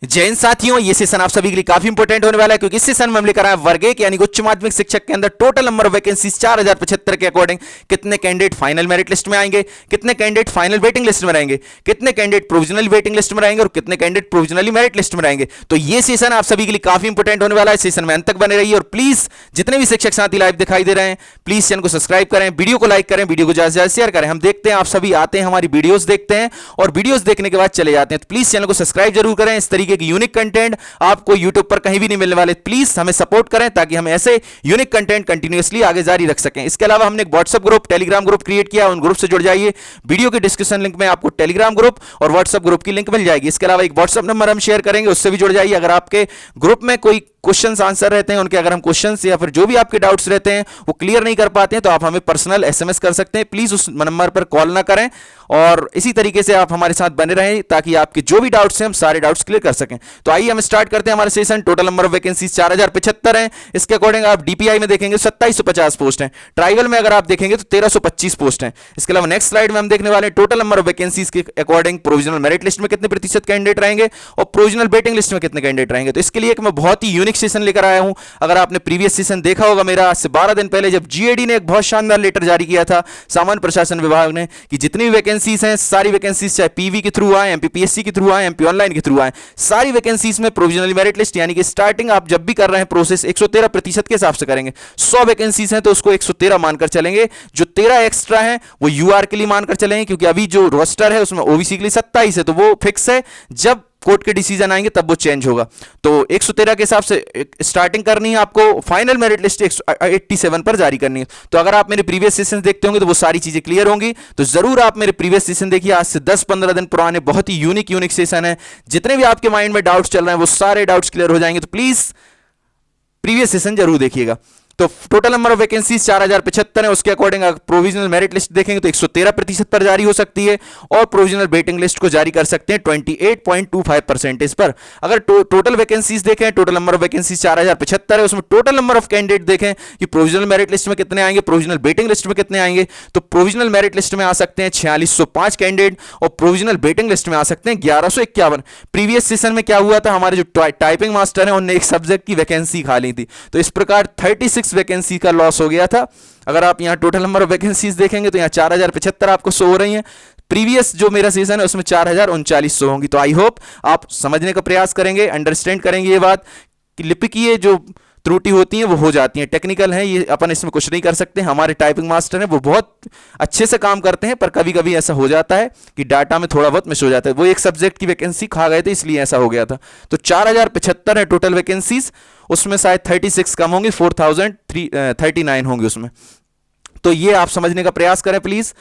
जय हिंद साथियों, ये सेशन आप सभी के लिए काफी इंपॉर्टेंट होने वाला है क्योंकि इस सेशन में हम लेकर आए वर्ग एक यानी उच्च माध्यमिक शिक्षक के अंदर टोटल नंबर ऑफ वैकेंसीज 4075 के अकॉर्डिंग कितने कैंडिडेट फाइनल मेरिट लिस्ट में आएंगे, कितने कैंडिडेट फाइनल वेटिंग लिस्ट में रहेंगे, कितने कैंडिडेट प्रोविजनल वेटिंग लिस्ट में रहेंगे और कितने कैंडिडेट प्रोविजनली मेरिट लिस्ट में रहेंगे। तो ये सेशन आप सभी के लिए काफी इंपॉर्टेंट होने वाला है। सेशन में अंत तक बने रहिए और प्लीज जितने भी शिक्षक साथी लाइव दिखाई दे रहे हैं प्लीज चैनल को सब्सक्राइब करें, वीडियो को लाइक करें, वीडियो को ज्यादा से ज्यादा शेयर करें। हम देखते हैं आप सभी आते हैं, हमारी वीडियोस देखते हैं और वीडियोस देखने के बाद चले जाते हैं। तो प्लीज चैनल को सब्सक्राइब जरूर करें। इस तरीके की यूनिक कंटेंट आपको YouTube पर कहीं भी नहीं मिलने वाले। प्लीज हमें सपोर्ट करें ताकि हम ऐसे यूनिक कंटेंट कंटिन्यूअसली आगे जारी रख सकें। इसके अलावा हमने एक WhatsApp group, Telegram group create किया, उन ग्रुप से जुड़ जाइए। वीडियो के डिस्क्रिप्शन लिंक में आपको टेलीग्राम ग्रुप और व्हाट्सएप ग्रुप की लिंक मिल जाएगी। इसके अलावा एक व्हाट्सएप नंबर हम शेयर करेंगे, उससे भी जुड़ जाइए। अगर आपके ग्रुप में कोई क्वेश्चंस आंसर रहते हैं, उनके अगर हम क्वेश्चंस या फिर जो भी आपके डाउट्स रहते हैं वो क्लियर नहीं कर पाते हैं तो आप हमें पर्सनल एसएमएस कर सकते हैं। प्लीज उस नंबर पर कॉल ना करें और इसी तरीके से आप हमारे साथ बने रहें ताकि आपके जो भी डाउट्स हैं हम सारे डाउट्स क्लियर कर सकें। तो आइए हम स्टार्ट करते हैं हमारे session. Total number of vacancies 4075 हैं। इसके अकॉर्डिंग आप डीपीआई में देखेंगे 2750 पोस्ट हैं। ट्राइबल में अगर आप देखेंगे तो 1325 पोस्ट हैं। इसके अलावा नेक्स्ट स्लाइड में हम देखने वाले हैं टोटल नंबर ऑफ वैकेंसीज के अकॉर्डिंग प्रोविजनल मेरिट लिस्ट में कितने प्रतिशत कैंडिडेट रहेंगे और प्रोविजनल वेटिंग लिस्ट में कितने कैंडिडेट रहेंगे। तो इसके लिए एक मैं बहुत ही यूनिक सेशन लेकर आया हूं। अगर आपने प्रीवियस सेशन देखा होगा मेरा आज से 12 दिन पहले, जब जीएडी ने एक बहुत शानदार लेटर जारी किया था सामान्य प्रशासन विभाग ने कि जितनी भी वैकेंसीज हैं सारी वैकेंसीज चाहे पीवी के थ्रू आए, एमपीपीएससी के थ्रू आए, एमपी ऑनलाइन के थ्रू आए, सारी वैकेंसीज में प्रोविजनल मेरिट लिस्ट यानी कि स्टार्टिंग आप जब भी कर रहे हैं प्रोसेस 113% के हिसाब से करेंगे। 100 वैकेंसीज हैं तो उसको 113 मानकर चलेंगे। जो 13 एक्स्ट्रा है वो यूआर के लिए मानकर चलेंगे क्योंकि अभी जो रोस्टर है उसमें ओबीसी के लिए 27 है तो वो फिक्स है। जब कोर्ट के डिसीजन आएंगे तब वो चेंज होगा। तो 113 के हिसाब से स्टार्टिंग करनी है आपको। फाइनल मेरिट लिस्ट 87 पर जारी करनी है। तो अगर आप मेरे प्रीवियस सेशन देखते होंगे तो वो सारी चीजें क्लियर होंगी। तो जरूर आप मेरे प्रीवियस सेशन देखिए, आज से 10-15 दिन पुराने बहुत ही यूनिक सेशन है। जितने भी आपके माइंड में डाउट्स चल रहे हैं वो सारे डाउट्स क्लियर हो जाएंगे। तो प्लीज प्रीवियस सेशन जरूर देखिएगा। तो टोटल नंबर ऑफ वैकेंसीज 4075 है। उसके अकॉर्डिंग अगर प्रोविजनल मेरिट लिस्ट देखेंगे तो 113% पर जारी हो सकती है और प्रोविजनल वेटिंग लिस्ट को जारी कर सकते हैं 28.25% पर। अगर टोटल वैकेंसीज देखें, टोटल नंबर ऑफ वैकेंसीज 4075 है, उसमें टोटल नंबर ऑफ कैंडिडेट देखें कि प्रोविजनल मेरिट लिस्ट में कितने आएंगे, प्रोविजनल वेटिंग लिस्ट में कितने आएंगे। तो प्रोविजनल मेरिट लिस्ट में आ सकते हैं 4605 कैंडिडेट और प्रोविजनल वेटिंग लिस्ट में आ सकते हैं 1151। प्रीवियस सेशन में क्या हुआ था, हमारे जो टाइपिंग मास्टर हैं उन्होंने एक सब्जेक्ट की वैकेंसी खाली थी तो इस प्रकार 36 वैकेंसी का लॉस हो गया था। अगर आप यहां टोटल नंबर ऑफ वैकेंसीज देखेंगे तो यहां 4075 आपको शो हो रही हैं। प्रीवियस जो मेरा सेशन है उसमें 4039 शो होंगी। तो आई होप आप समझने का प्रयास करेंगे, अंडरस्टैंड करेंगे ये बात कि लिपि की ये जो त्रुटि होती हैं वो हो जाती हैं, टेक्निकल है ये, अपन इसमें कुछ नहीं कर सकते। हमारे टाइपिंग मास्टर हैं वो बहुत अच्छे से काम करते हैं पर कभी कभी ऐसा हो जाता है कि डाटा में थोड़ा बहुत मिस हो जाता है। वो एक सब्जेक्ट की वैकेंसी खा गए थे इसलिए ऐसा हो गया था। तो 4075 है टोटल वैकेंसीज, उसमें शायद 36 कम होंगी, 4039 होंगी उसमें। तो ये आप समझने का प्रयास करें प्लीज।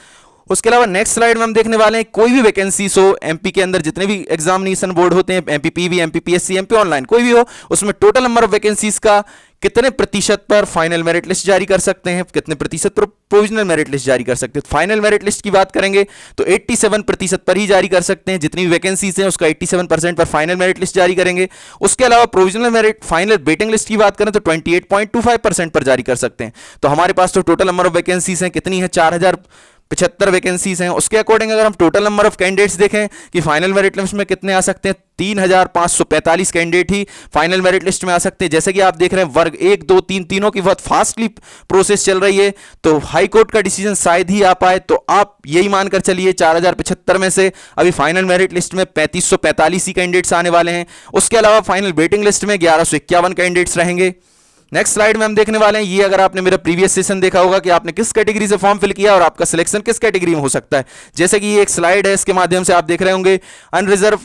उसके अलावा नेक्स्ट स्लाइड में हम देखने वाले हैं कोई भी वैकेंसीज हो एमपी के अंदर, जितने भी एग्जामिनेशन बोर्ड होते हैं, एमपीपीवी, एमपीपीएससी, एमपी ऑनलाइन, कोई भी हो, उसमें टोटल नंबर ऑफ वैकेंसीज का कितने प्रतिशत पर फाइनल मेरिट लिस्ट जारी कर सकते हैं, कितने प्रतिशत पर प्रोविजनल मेरिट लिस्ट जारी कर सकते हैं। फाइनल मेरिट लिस्ट की बात करेंगे तो 87% पर ही जारी कर सकते हैं। जितनी भी वैकेंसीज हैं उसका 87% पर फाइनल मेरिट लिस्ट जारी करेंगे। उसके अलावा provisional merit final waiting list की बात करें तो 28.25% पर जारी कर सकते हैं। तो हमारे पास तो टोटल नंबर ऑफ वैकेंसीज हैं कितनी है, 4075 वैकेंसीज हैं। उसके अकॉर्डिंग अगर हम टोटल नंबर ऑफ कैंडिडेट्स देखें कि फाइनल मेरिट लिस्ट में कितने आ सकते हैं, 3545 कैंडिडेट ही फाइनल मेरिट लिस्ट में आ सकते हैं। जैसे कि आप देख रहे हैं वर्ग 1, 2, 3 तीनों की बहुत फास्टली प्रोसेस चल रही है तो हाई कोर्ट का डिसीजन शायद ही आ पाए। तो आप यही मानकर चलिए 4075 में से अभी फाइनल मेरिट लिस्ट में 3545 ही कैंडिडेट्स आने वाले हैं। उसके अलावा फाइनल वेटिंग लिस्ट में 1151 कैंडिडेट्स रहेंगे। नेक्स्ट स्लाइड में हम देखने वाले हैं, ये अगर आपने मेरा प्रीवियस सेशन देखा होगा कि आपने किस कैटेगरी से फॉर्म फिल किया और आपका सिलेक्शन किस कैटेगरी में हो सकता है। जैसे कि ये एक स्लाइड है, इसके माध्यम से आप देख रहे होंगे अनरिजर्व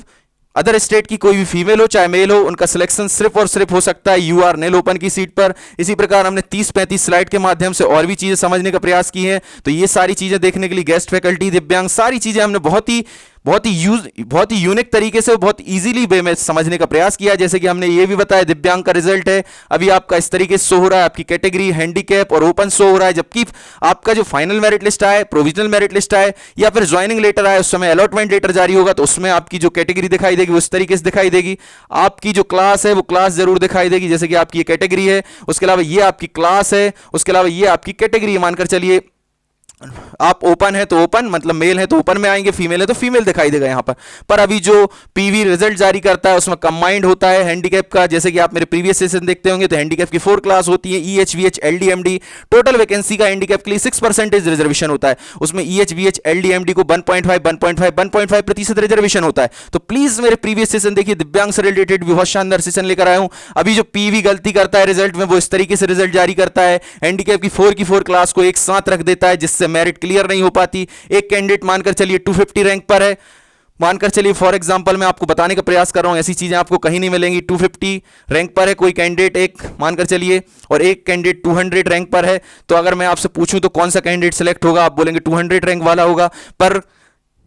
अदर स्टेट की कोई भी फीमेल हो चाहे मेल हो उनका सिलेक्शन सिर्फ और सिर्फ हो सकता है यूआर नेल ओपन की सीट पर। इसी प्रकार हमने 30-35 स्लाइड के माध्यम से और भी चीजें समझने का प्रयास की हैं। तो ये सारी चीजें देखने के लिए गेस्ट फैकल्टी, दिव्यांग, सारी चीजें हमने बहुत ही यूनिक तरीके से बहुत इजीली वे में समझने का प्रयास किया। जैसे कि हमने ये भी बताया दिव्यांग का रिजल्ट है अभी आपका इस तरीके से शो हो रहा है, आपकी कैटेगरी हैंडीकैप और ओपन शो हो रहा है। जबकि आपका जो फाइनल मेरिट लिस्ट आए, प्रोविजनल मेरिट लिस्ट आए या फिर ज्वाइनिंग लेटर आए, उस समय अलॉटमेंट लेटर जारी होगा तो उसमें आपकी जो कैटेगरी दिखाई देगी वो इस तरीके से दिखाई देगी। आपकी जो क्लास है वो क्लास जरूर दिखाई देगी, जैसे कि आपकी ये कैटेगरी है, उसके अलावा ये आपकी क्लास है, उसके अलावा ये आपकी कैटेगरी मानकर चलिए आप ओपन है तो ओपन, मतलब मेल है तो ओपन में आएंगे, फीमेल है तो फीमेल दिखाई देगा यहां पर अभी जो पीवी रिजल्ट जारी करता है उसमें कंबाइंड होता है हैंडीकैप का। जैसे कि आप मेरे प्रीवियस सेशन देखते होंगे तो हैंडीकैप की 4 क्लास होती है, ईएच वीएच एलडीएमडी। टोटल वैकेंसी का हैंडीकैप के लिए 6% रिजर्वेशन होता है, उसमें ईएच वीएच एलडीएमडी को 1.5 रिजर्वेशन होता है। तो प्लीज मेरे प्रीवियस सेशन देखिए, दिव्यांग से रिलेटेड भी बहुत शानदार सेशन लेकर आया हूं। अभी जो पीवी गलती करता है रिजल्ट में, वो इस तरीके से रिजल्ट जारी करता है, हैंडीकैप की 4 की 4 क्लास को एक साथ रख देता है, जिससे मेरिट क्लियर नहीं हो पाती। एक कैंडिडेट मानकर चलिए 250 रैंक पर है, मानकर चलिए फॉर एग्जांपल मैं आपको बताने का प्रयास कर रहा हूं, ऐसी चीजें आपको कहीं नहीं मिलेंगी। 250 रैंक पर है कोई कैंडिडेट एक, मानकर चलिए, और एक कैंडिडेट 200 रैंक पर है। तो अगर मैं आपसे पूछूं तो कौन सा कैंडिडेट सेलेक्ट होगा, आप बोलेंगे 200 रैंक वाला होगा, पर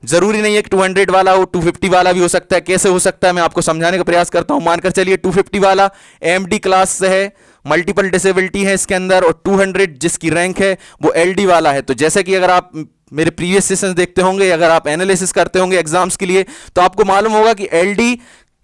जरूरी नहीं है कि 200 वाला हो, 250 वाला भी हो सकता है। कैसे हो सकता है मैं आपको समझाने का प्रयास करता हूं। मानकर चलिए 250 वाला एमडी क्लास से है, मल्टीपल डिसेबिलिटी है इसके अंदर, और 200 जिसकी रैंक है वो एलडी वाला है। तो जैसे कि अगर आप मेरे प्रीवियस सेशंस देखते होंगे, अगर आप एनालिसिस करते होंगे एग्जाम्स के लिए, तो आपको मालूम होगा कि एलडी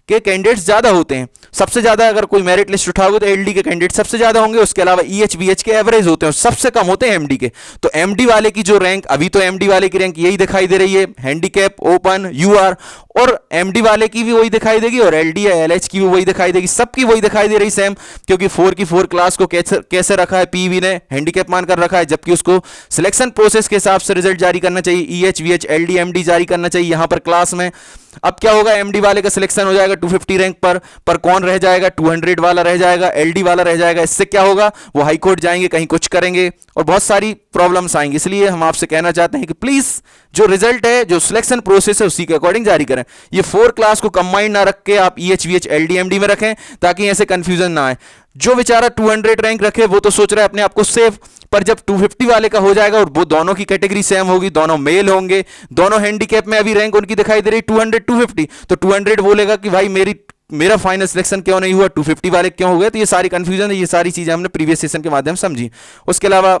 के कैंडिडेट्स ज्यादा होते हैं। सबसे ज्यादा अगर कोई मेरिट लिस्ट उठाओगे तो एलडी के कैंडिडेट सबसे ज्यादा होंगे, उसके अलावा ईएच बीएच के एवरेज होते हैं, सबसे कम होते हैं एमडी के। तो एमडी वाले की जो रैंक, अभी तो एमडी वाले की रैंक यही दिखाई दे रही है, हैंडीकैप, ओपन, यूआर, और एमडी वाले की भी वही दिखाई देगी, और एलडी या एलएच की भी वही दिखाई देगी, सबकी वही दिखाई दे रही सेम। क्योंकि 4 की 4 क्लास को कैसे रखा है, पीवी ने हैंडीकैप मानकर रखा है, जबकि उसको सिलेक्शन प्रोसेस के हिसाब से रिजल्ट जारी करना चाहिए, ईएच वीएच एलडी एमडी जारी करना चाहिए यहां पर क्लास में। अब क्या होगा, एमडी वाले का सिलेक्शन हो जाएगा 250 रैंक पर कौन रह जाएगा, 200 वाला रह जाएगा, एलडी वाला रह जाएगा। इससे क्या होगा, वो हाई कोर्ट जाएंगे, कहीं कुछ करेंगे, और बहुत सारी प्रॉब्लम्स आएंगी। इसलिए हम आपसे कहना चाहते हैं कि प्लीज जो रिजल्ट है, जो सिलेक्शन प्रोसेस है, उसी के अकॉर्डिंग जारी करें। ये 4 क्लास को कंबाइन ना रख के आप ईएच वीएच एलडी एमडी में रखें, ताकि ऐसे कंफ्यूजन ना आए। जो बेचारा 200 रैंक रखे वो तो सोच रहा है अपने आप को सेफ, पर जब 250 वाले का हो जाएगा और वो दोनों की कैटेगरी सेम होगी, दोनों मेल होंगे, दोनों हैंडीकैप में अभी रैंक उनकी दिखाई दे रही 200 250, तो 200 बोलेगा कि भाई मेरा फाइनल सिलेक्शन क्यों नहीं हुआ, 250 वाले क्यों हो गए। तो ये सारी कंफ्यूजन है, ये सारी चीजें हमने प्रीवियस सेशन के माध्यम से समझी। उसके अलावा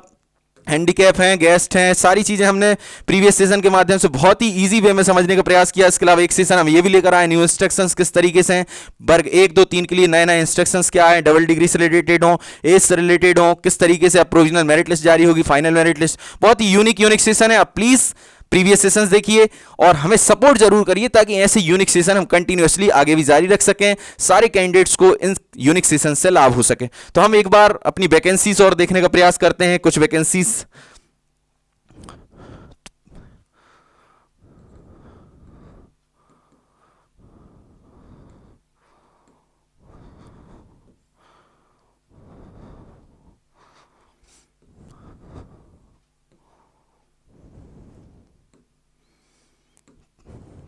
हैंडीकैप हैं, गेस्ट हैं, सारी चीजें हमने प्रीवियस सेशन के माध्यम से बहुत ही इजी वे में समझने का प्रयास किया। इसके अलावा एक सेशन हम ये भी लेकर आए, न्यू इंस्ट्रक्शंस किस तरीके से हैं, वर्ग 1 2 3 के लिए नए नए इंस्ट्रक्शंस क्या है, डबल डिग्री से रिलेटेड हो, एज से रिलेटेड हो, किस तरीके से अब प्रोविजनल मेरिट लिस्ट जारी होगी, फाइनल मेरिट लिस्ट। बहुत ही यूनिक सेशन है। आप प्लीज प्रीवियस सेशंस देखिए और हमें सपोर्ट जरूर करिए, ताकि ऐसे यूनिक सेशन हम कंटिन्यूअसली आगे भी जारी रख सकें, सारे कैंडिडेट्स को इन यूनिक सेशन से लाभ हो सके। तो हम एक बार अपनी वैकेंसीज और देखने का प्रयास करते हैं। कुछ वैकेंसीज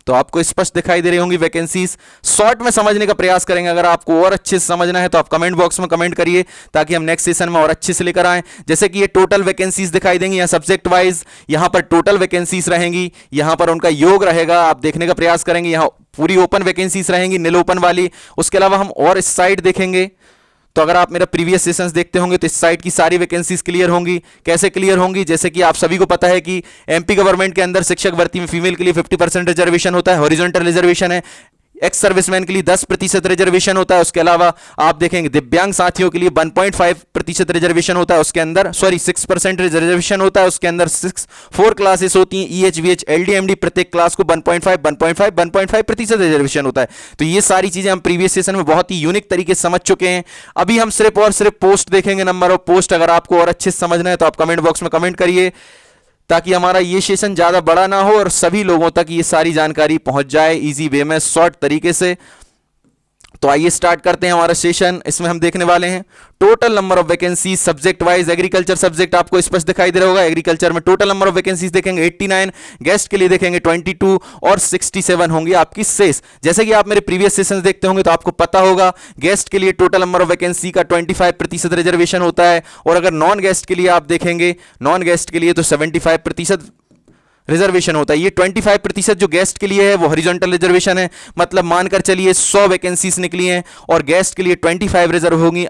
तो आपको स्पष्ट दिखाई दे रही होंगी वैकेंसीज। शॉर्ट में समझने का प्रयास करेंगे। अगर आपको और अच्छे से समझना है तो आप कमेंट बॉक्स में कमेंट करिए, ताकि हम नेक्स्ट सेशन में और अच्छे से लेकर आएं। जैसे कि ये टोटल वैकेंसीज दिखाई देंगी, यहाँ सब्जेक्ट वाइज यहां पर टोटल वैकेंसीज रहेंगी, यहां पर उनका योग रहेगा, आप देखने का प्रयास करेंगे। यहां पूरी ओपन वैकेंसीज रहेंगी, नील ओपन वाली। उसके अलावा हम और इस साइड देखेंगे, तो अगर आप मेरा प्रीवियस सेशंस देखते होंगे तो इस साइट की सारी वैकेंसीज क्लियर होंगी। कैसे क्लियर होंगी, जैसे कि आप सभी को पता है कि एमपी गवर्नमेंट के अंदर शिक्षक भर्ती में फीमेल के लिए 50% रिजर्वेशन होता है, हॉरिजॉन्टल रिजर्वेशन है। एक्स सर्विसमैन के लिए 10% रिजर्वेशन होता है। उसके अलावा आप देखेंगे दिव्यांग साथियों के लिए 1.5% रिजर्वेशन होता है, उसके अंदर 6% रिजर्वेशन होता है। उसके अंदर 4 क्लासेस होती हैं, ईएच वीएच एलडीएमडी, प्रत्येक क्लास को 1.5% रिजर्वेशन होता है। तो ये सारी चीजें हम प्रीवियस सेशन में बहुत ही यूनिक तरीके से समझ चुके हैं। अभी हम सिर्फ और सिर्फ पोस्ट देखेंगे, नंबर ऑफ पोस्ट। अगर आपको और अच्छे से समझना है तो आप कमेंट बॉक्स में कमेंट करिए, ताकि हमारा ये सेशन ज़्यादा बड़ा ना हो और सभी लोगों तक ये सारी जानकारी पहुंच जाए इजी वे में, शॉर्ट तरीके से। तो आइए स्टार्ट करते हैं हमारा सेशन। इसमें हम देखने वाले हैं total number of vacancies subject wise. Agriculture subject आपको स्पष्ट दिखाई दे रहा होगा। एग्रीकल्चर में टोटल नंबर ऑफ वैकेंसीज देखेंगे 89, गेस्ट के लिए देखेंगे 22 और 67 होंगी आपकी शेष। जैसे कि आप मेरे प्रीवियस सेशंस देखते होंगे तो आपको पता होगा गेस्ट के लिए टोटल नंबर ऑफ वैकेंसी का 25% रिजर्वेशन होता है, और अगर नॉन गेस्ट के लिए आप देखेंगे, नॉन गेस्ट के लिए तो 75% रिजर्वेशन होता है। ये 25% जो गेस्ट के लिए है वो हॉरिजॉन्टल रिजर्वेशन है, मतलब मानकर चलिए 100 वैकेंसीज निकली हैं और गेस्ट के लिए 25 रिजर्व होंगी,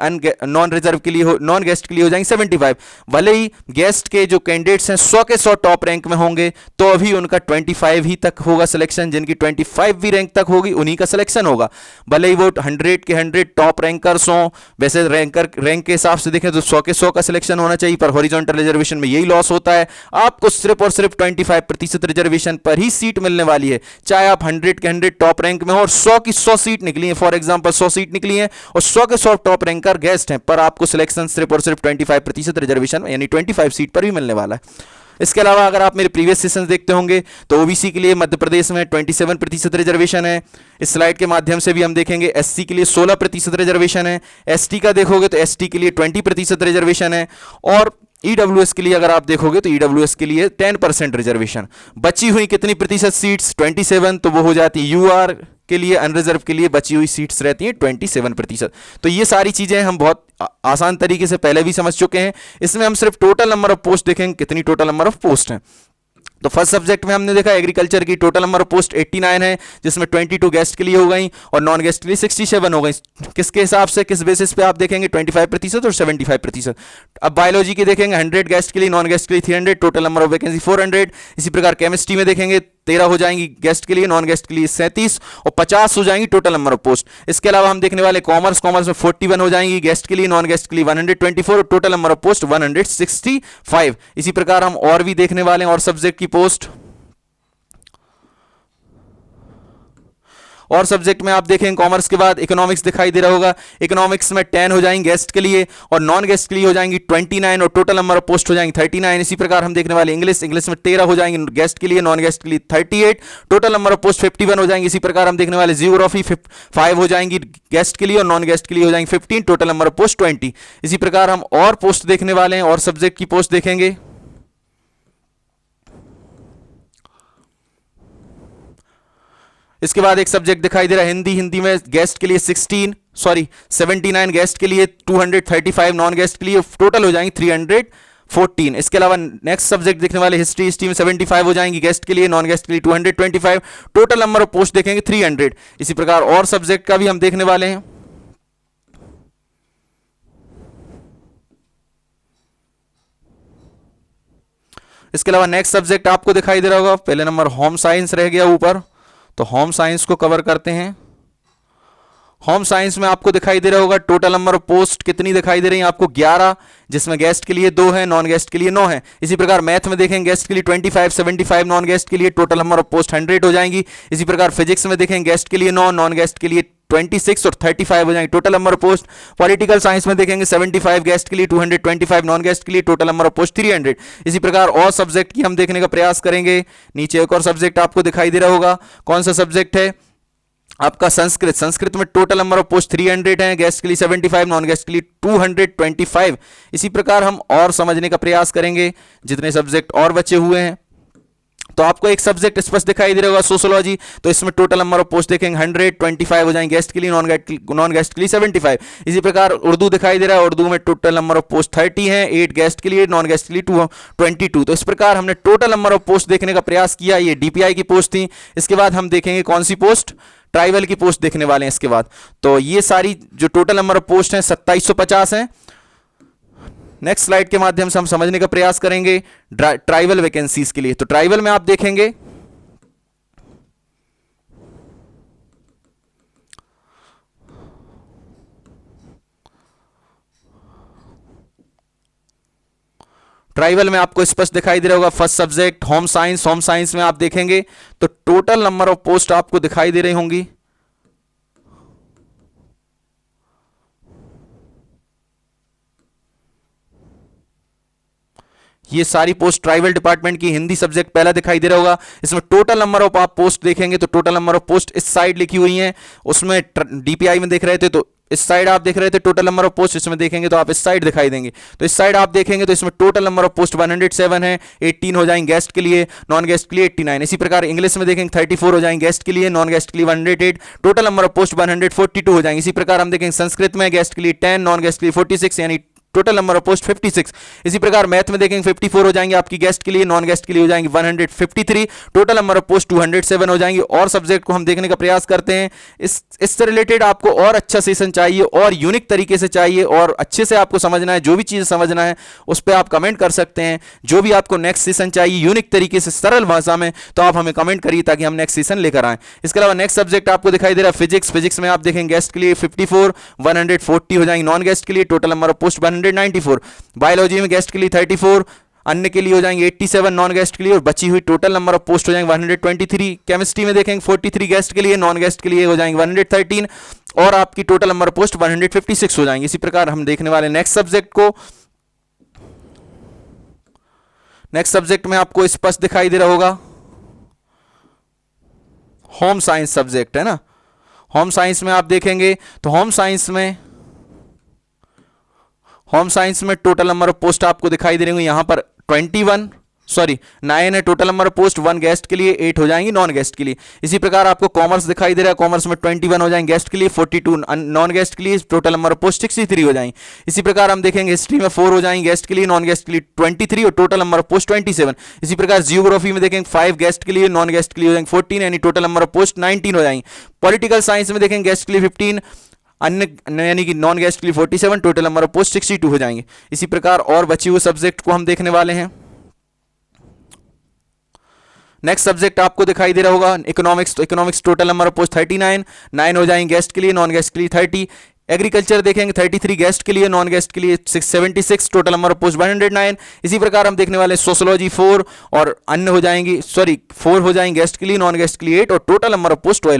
नॉन रिजर्व के लिए नॉन गेस्ट के लिए हो जाएंगे 75। भले ही गेस्ट के जो कैंडिडेट्स हैं 100 के 100 टॉप रैंक में होंगे तो अभी उनका 25 ही तक होगा सिलेक्शन, जिनकी 25 भी रैंक तक होगी उन्हीं का सिलेक्शन होगा। भले ही वो 100 के 100 टॉप रैंकर्स हों, वैसे रैंक के हिसाब से देखें तो 100 के 100 का सिलेक्शन होना चाहिए, पर हॉरिजॉन्टल रिजर्वेशन में यही लॉस होता है, आपको सिर्फ और सिर्फ 25% रिजर्वेशन पर ही सीट मिलने वाली है, चाहे आप 100 के 100 टॉप रैंक में हो और 100 की 100 सीट निकली है, फॉर एग्जांपल 100 सीट निकली है और 100 के 100 टॉप रैंकर गेस्ट हैं, पर आपको सिलेक्शन सिर्फ और सिर्फ 25% रिजर्वेशन में यानी 25 सीट पर भी मिलने वाला है। इसके अलावा अगर आप मेरे प्रीवियस सेशंस देखते होंगे तो ओबीसी के लिए मध्य प्रदेश में 27% रिजर्वेशन है। इस स्लाइड के माध्यम से भी हम देखेंगे एससी के लिए 16% रिजर्वेशन है, एसटी का देखोगे तो एसटी के लिए 20% रिजर्वेशन है और ईडब्ल्यूएस के लिए अगर आप देखोगे तो ईडब्ल्यूएस के लिए 10% रिजर्वेशन। बची हुई कितनी प्रतिशत सीट्स 27, तो वो हो जाती है यूआर के लिए, अनरिजर्व के लिए बची हुई सीट्स रहती हैं 27%। तो ये सारी चीजें हम बहुत आसान तरीके से पहले भी समझ चुके हैं। इसमें हम सिर्फ टोटल नंबर ऑफ पोस्ट देखेंगे, कितनी टोटल नंबर ऑफ पोस्ट हैं। तो फर्स्ट सब्जेक्ट में हमने देखा एग्रीकल्चर की टोटल नंबर ऑफ पोस्ट 89 है, जिसमें 22 गेस्ट के लिए हो गई और नॉन गेस्ट के लिए 67 हो गई। किसके हिसाब से, किस बेसिस पे आप देखेंगे 25% और 75%। अब बायोलॉजी की देखेंगे 100 गेस्ट के लिए, नॉन गेस्ट के लिए 300, टोटल नंबर ऑफ वैकेंसी 400। इसी प्रकार केमिस्ट्री में देखेंगे 13 हो जाएंगी गेस्ट के लिए, नॉन गेस्ट के लिए 37 और 50 हो जाएंगी टोटल नंबर ऑफ पोस्ट। इसके अलावा हम देखने वाले कॉमर्स में 41 हो जाएंगी गेस्ट के लिए, नॉन गेस्ट के लिए 124 और टोटल नंबर ऑफ पोस्ट 165। इसी प्रकार हम और भी देखने वाले हैं और सब्जेक्ट की पोस्ट। और सब्जेक्ट में आप देखें कॉमर्स के बाद इकोनॉमिक्स दिखाई दे रहा होगा, इकोनॉमिक्स में 10 हो जाएंगे गेस्ट के लिए और नॉन गेस्ट के लिए हो जाएंगी 29 और टोटल नंबर ऑफ पोस्ट हो जाएंगी 39। इसी प्रकार हम देखने वाले इंग्लिश में 13 हो जाएंगे गेस्ट के लिए, नॉन गेस्ट के लिए 38, टोटल नंबर ऑफ पोस्ट 51 हो जाएंगे। इसी प्रकार हम देखने वाले जियोग्राफी 5 हो जाएंगी गेस्ट के लिए और नॉन गेस्ट के लिए हो जाएंगे 15, टोटल नंबर ऑफ पोस्ट 20। इसी प्रकार हम और पोस्ट देखने वाले हैं और सब्जेक्ट की पोस्ट देखेंगे। इसके बाद एक सब्जेक्ट दिखाई दे रहा है हिंदी में गेस्ट के लिए 79 गेस्ट के लिए, 235 नॉन गेस्ट के लिए, टोटल हो जाएंगे 314। इसके अलावा नेक्स्ट सब्जेक्ट देखने वाले हिस्ट्री में 75 हो जाएंगी गेस्ट के लिए, नॉन गेस्ट के लिए 225, टोटल नंबर ऑफ पोस्ट देखेंगे 300। इसी प्रकार और सब्जेक्ट का भी हम देखने वाले हैं। इसके अलावा नेक्स्ट सब्जेक्ट आपको दिखाई दे रहा होगा, पहले नंबर होम साइंस रह गया ऊपर, तो होम साइंस को कवर करते हैं। होम साइंस में आपको दिखाई दे रहा होगा टोटल नंबर ऑफ पोस्ट कितनी दिखाई दे रही है आपको 11, जिसमें गेस्ट के लिए 2 है, नॉन गेस्ट के लिए 9 है। इसी प्रकार मैथ में देखें गेस्ट के लिए 25, 75 नॉन गेस्ट के लिए, टोटल नंबर ऑफ पोस्ट 100 हो जाएंगी। इसी प्रकार फिजिक्स में देखें गेस्ट के लिए 9, नॉन गेस्ट के लिए 26 और 35 हो जाएंगे, total number of post. Political science में देखेंगे 75 गेस्ट के लिए, 225 नॉन गेस्ट के लिए, टोटल नंबर ऑफ पोस्ट 300। इसी प्रकार और सब्जेक्ट की हम देखने का प्रयास करेंगे। नीचे एक और सब्जेक्ट आपको दिखाई दे रहा होगा, कौन सा सब्जेक्ट है आपका संस्कृत में टोटल नंबर ऑफ पोस्ट 300 है, गेस्ट के लिए 75, नॉन गेस्ट के लिए 225। इसी प्रकार हम और समझने का प्रयास करेंगे जितने सब्जेक्ट और बचे हुए हैं। तो आपको एक सब्जेक्ट स्पष्ट दिखाई दे रहा होगा सोशियोलॉजी, तो इसमें टोटल नंबर ऑफ पोस्ट देखेंगे 125 हो जाएंगे गेस्ट के लिए, नॉन गेस्ट के लिए 75। इसी प्रकार उर्दू दिखाई दे रहा है, उर्दू में टोटल नंबर ऑफ पोस्ट 30 है, 8 गेस्ट के लिए, नॉन गेस्ट के लिए 22। तो इस प्रकार हमने टोटल नंबर ऑफ पोस्ट देखने का प्रयास किया। ये डीपीआई की पोस्ट थी। इसके बाद हम देखेंगे कौन सी पोस्ट, ट्राइबल की पोस्ट देखने वाले हैं इसके बाद। तो ये सारी जो टोटल नंबर ऑफ पोस्ट हैं 2750 हैं। नेक्स्ट स्लाइड के माध्यम से हम समझने का प्रयास करेंगे ट्राइबल वैकेंसीज के लिए। तो ट्राइबल में आप देखेंगे ट्राइबल में आपको स्पष्ट दिखाई दे रहा होगा फर्स्ट सब्जेक्ट होम साइंस में आप देखेंगे तो टोटल नंबर ऑफ पोस्ट आपको दिखाई दे रही होंगी। ये सारी पोस्ट ट्राइबल डिपार्टमेंट की, हिंदी सब्जेक्ट पहला दिखाई दे रहा होगा। इसमें टोटल नंबर ऑफ आप पोस्ट देखेंगे तो टोटल नंबर ऑफ पोस्ट इस साइड लिखी हुई हैं, उसमें डीपीआई में देख रहे थे तो इस साइड आप देख रहे थे टोटल नंबर ऑफ पोस्ट, इसमें देखेंगे तो आप इस साइड दिखाई देंगे। तो इस साइड आप देखेंगे तो इसमें टोटल नंबर ऑफ पोस्ट 107 है, 18 हो जाएंगे गेस्ट के लिए, नॉन गेस्ट के लिए 89। इसी प्रकार इंग्लिश में देखेंगे 34 हो जाएंगे गेस्ट के लिए, नॉन गेस्ट के लिए 108, टोटल नंबर ऑफ पोस्ट 142 हो जाएंगे। इसी प्रकार हम देखेंगे संस्कृत में गेस्ट के लिए 10, नॉन गेस्ट के लिए 46 यानी टोटल नंबर ऑफ पोस्ट 56। इसी प्रकार मैथ में देखेंगे 54 हो जाएंगे आपकी गेस्ट के लिए, नॉन गेस्ट के लिए हो जाएंगे 153, टोटल नंबर ऑफ पोस्ट 207 हो जाएंगे। और सब्जेक्ट को हम देखने का प्रयास करते हैं। इससे रिलेटेड आपको और अच्छा सेशन चाहिए और यूनिक तरीके से चाहिए और अच्छे से आपको समझना है, जो भी चीज़ समझना है उस पर आप कमेंट कर सकते हैं। जो भी आपको नेक्स्ट सेशन चाहिए यूनिक तरीके से सरल भाषा में, तो आप हमें कमेंट करिए ताकि हम नेक्स्ट सेशन लेकर आएँ। इसके अलावा नेक्स्ट सब्जेक्ट आपको दिखाई दे रहा है फिजिक्स। फिजिक्स में आप देखेंगे गेस्ट के लिए 54, 140 हो जाएंगे, नॉन गेस्ट के लिए total number of post 194। Biology में गेस्ट के लिए 34, अन्य के लिए हो जाएंगे 87 नॉन गेस्ट के लिए, और बची हुई टोटल नंबर ऑफ पोस्ट हो जाएंगे 123। केमिस्ट्री में देखेंगे 43 गेस्ट के लिए, नॉन गेस्ट के लिए हो जाएंगे 113, और आपकी टोटल नंबर ऑफ पोस्ट 156 हो जाएंगे। इसी प्रकार हम देखने वाले नेक्स्ट सब्जेक्ट को। नेक्स्ट सब्जेक्ट में आपको स्पष्ट दिखाई दे रहा होगा होम साइंस सब्जेक्ट है ना। होम साइंस में आप देखेंगे तो होम साइंस में टोटल नंबर ऑफ पोस्ट आपको दिखाई दे रही होंगी यहां पर 9 है total number of post, 1 guest के लिए, 8 हो जाएंगी नॉन गेस्ट के लिए। इसी प्रकार आपको कॉमर्स दिखाई दे रहा है, कॉमर्स में 21 हो जाएंगे गेस्ट के लिए, 42 नॉन गेस्ट के लिए, टोटल नंबर ऑफ पोस्ट 63 हो जाएंगे। इसी प्रकार हम देखेंगे हिस्ट्री में 4 हो जाएंगे गेस्ट के लिए, नॉन गेस्ट के लिए 23, और टोटल नंबर ऑफ पोस्ट 27। इसी प्रकार जियोग्राफी में देखेंगे 5 गेस्ट के लिए, नॉन गेस्ट के लिए हो जाएंगे 14, यानी टोटल नंबर ऑफ पोस्ट 19 हो जाएंगे। पॉलिटिकल साइंस में देखेंगे गेस्ट के लिए 15, अन्य यानी कि नॉन गेस्ट के लिए 47, टोटल नंबर ऑफ पोस्ट 62 हो जाएंगे। इसी प्रकार और बचे हुए सब्जेक्ट को हम देखने वाले हैं। नेक्स्ट सब्जेक्ट आपको दिखाई दे रहा होगा इकोनॉमिक्स। तो economics total number of post 39, 9 हो जाएंगे गेस्ट के लिए, नॉन गेस्ट के लिए 30। एग्रीकल्चर देखेंगे 33 गेस्ट के लिए, नॉन गेस्ट के लिए 76, टोटल नंबर ऑफ पोस्ट 109। इसी प्रकार हम देखने वाले सोशियोलॉजी 4 और अन्य हो जाएंगी 4 हो जाएंगे गेस्ट के लिए, नॉन गेस्ट के लिए 8, और टोटल नंबर ऑफ पोस्ट 12।